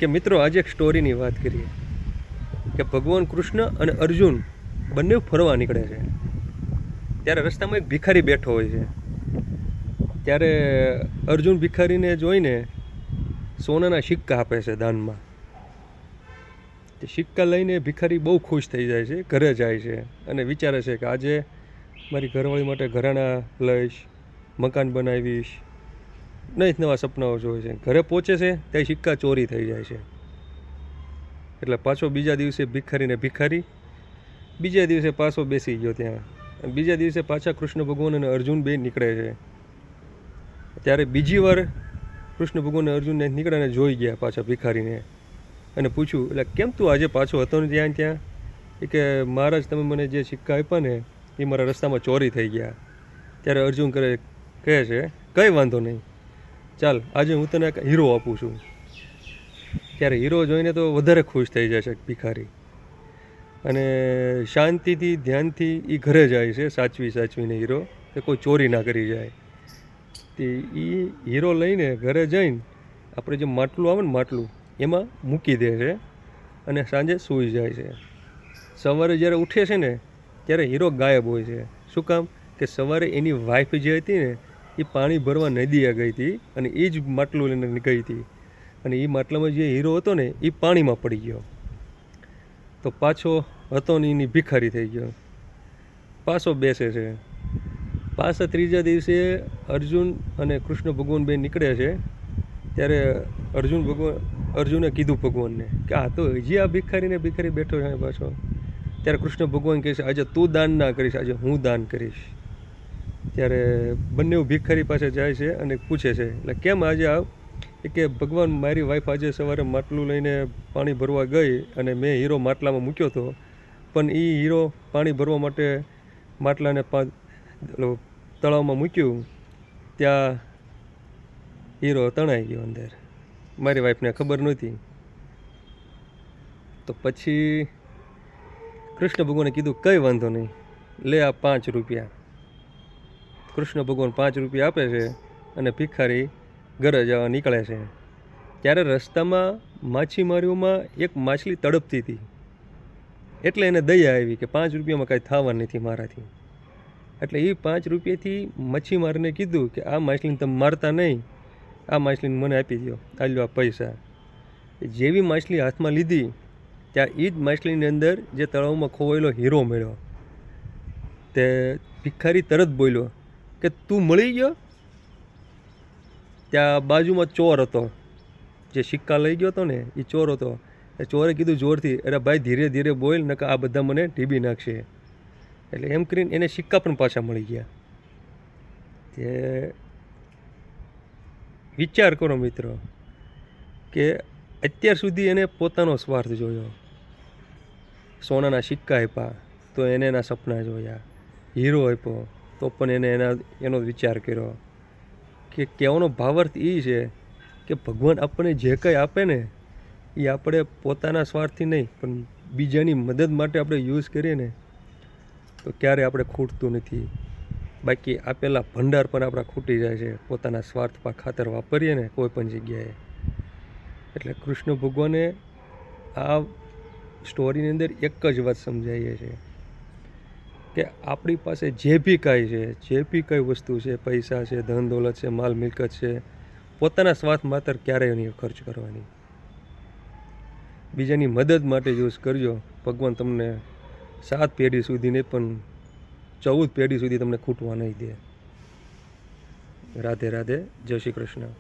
કે મિત્રો આજે એક સ્ટોરીની વાત કરીએ કે ભગવાન કૃષ્ણ અને અર્જુન બંને ફરવા નીકળે છે. ત્યારે રસ્તામાં એક ભિખારી બેઠો હોય છે. ત્યારે અર્જુન ભિખારીને જોઈને સોનાના સિક્કા આપે છે દાનમાં. તે સિક્કા લઈને ભિખારી બહુ ખુશ થઈ જાય છે, ઘરે જાય છે અને વિચારે છે કે આજે મારી ઘરવાળી માટે ઘરેણાં લઈશ, મકાન બનાવીશ, નવા સપનાઓ જોવે છે. ઘરે પહોંચે છે ત્યાં સિક્કા ચોરી થઈ જાય છે. એટલે પાછો બીજા દિવસે ભિખારી બીજા દિવસે પાછો બેસી ગયો ત્યાં. અને બીજા દિવસે પાછા કૃષ્ણ ભગવાન અને અર્જુન બે નીકળે છે. ત્યારે બીજી વાર કૃષ્ણ ભગવાન અને અર્જુનને નીકળ્યાને જોઈ ગયા પાછા ભિખારીને અને પૂછ્યું, એટલે કેમ તું આજે પાછો હતો ને ત્યાં? એ કે મહારાજ, તમે મને જે સિક્કા આપ્યા ને એ મારા રસ્તામાં ચોરી થઈ ગયા. ત્યારે અર્જુન કહે છે કંઈ વાંધો નહીં, ચાલ આજે હું તને એક હીરો આપું છું. ત્યારે હીરો જોઈને તો વધારે ખુશ થઈ જાય છે ભિખારી અને શાંતિથી ધ્યાનથી એ ઘરે જાય છે સાચવીને હીરો, કે કોઈ ચોરી ના કરી જાય. તે એ હીરો લઈને ઘરે જઈને આપણે જે માટલું આવે ને માટલું એમાં મૂકી દે છે અને સાંજે સૂઈ જાય છે. સવારે જ્યારે ઉઠે છે ને ત્યારે હીરો ગાયબ હોય છે. શું કામ? કે સવારે એની વાઈફ જે હતી ને એ પાણી ભરવા નદીએ ગઈ હતી અને એ જ માટલું લઈને ગઈ હતી અને એ માટલામાં જે હીરો હતો ને એ પાણીમાં પડી ગયો. તો પાછો હતો ને એની ભિખારી થઈ ગયો. પાછો બેસે છે. પાછા ત્રીજા દિવસે અર્જુન અને કૃષ્ણ ભગવાન બે નીકળે છે. ત્યારે અર્જુને કીધું ભગવાનને કે આ તો હજી આ ભિખારી બેઠો છે પાછો. ત્યારે કૃષ્ણ ભગવાન કહે છે આજે તું દાન ના કરીશ, આજે હું દાન કરીશ. ત્યારે બંને ભિખારી પાસે જાય છે અને પૂછે છે, એટલે કેમ આજે આવ? કે ભગવાન, મારી વાઈફ આજે સવારે માટલું લઈને પાણી ભરવા ગઈ અને મેં હીરો માટલામાં મૂક્યો હતો, પણ એ હીરો પાણી ભરવા માટે માટલાને તળાવમાં મૂક્યું, ત્યાં હીરો તણાઈ ગયો અંદર. મારી વાઈફને ખબર નહોતી. તો પછી કૃષ્ણ ભગવાને કીધું કંઈ વાંધો નહીં, લે આ 5 રૂપિયા. કૃષ્ણ ભગવાન 5 રૂપિયા આપે છે અને ભિખારી ઘરે જવા નીકળે છે. ત્યારે રસ્તામાં માછીમારીઓમાં એક માછલી તડપતી હતી, એટલે એને દયા આવી કે 5 રૂપિયામાં કાંઈ થવા નથી મારાથી. એટલે એ 5 રૂપિયાથી મચ્છીમારને કીધું કે આ માછલીને તમે મારતા નહીં, આ માછલીને મને આપી દો, આ લો આ પૈસા. જેવી માછલી હાથમાં લીધી ત્યાં એ જ માછલીની અંદર જે તળાવમાં ખોવાયેલો હીરો મળ્યો. તે ભિખારી તરત બોલ્યો કે તું મળી ગયો? ત્યાં બાજુમાં ચોર હતો, જે સિક્કા લઈ ગયો હતો ને એ ચોર હતો. એ ચોરે કીધું જોરથી, અરે ભાઈ ધીરે ધીરે બોલ, નકર આ બધા મને ઢીબી નાખશે. એટલે એમ કરીને એને સિક્કા પણ પાછા મળી ગયા. તે વિચાર કરો મિત્રો કે અત્યાર સુધી એને પોતાનો સ્વાર્થ જોયો. સોનાના સિક્કા આપ્યા તો એને એના સપના જોયા, હીરો આપ્યો તો પણ એને એનો વિચાર કર્યો. કે કહેવાનો ભાવાર્થ એ છે કે ભગવાન આપણને જે કંઈ આપે ને એ આપણે પોતાના સ્વાર્થથી નહીં પણ બીજાની મદદ માટે આપણે યુઝ કરીએ ને તો ક્યારે આપણે ખૂટતું નથી. બાકી આપેલા ભંડાર પણ આપણા ખૂટી જાય છે પોતાના સ્વાર્થ પર ખાતર વાપરીએ ને કોઈ પણ જગ્યાએ. એટલે કૃષ્ણ ભગવાને આ સ્ટોરીની અંદર એક જ વાત સમજાવીએ છે કે આપણી પાસે જે બી કાંઈ છે, જે બી કંઈ વસ્તુ છે, પૈસા છે, ધન દોલત છે, માલ મિલકત છે, પોતાના સ્વાર્થ માત્ર ક્યારેય નહીં ખર્ચ કરવાની. બીજાની મદદ માટે યુઝ કરજો. ભગવાન તમને 7 પેઢી સુધી નહીં પણ 14 પેઢી સુધી તમને ખૂટવા નહીં દે. રાધે રાધે, જય શ્રી કૃષ્ણ.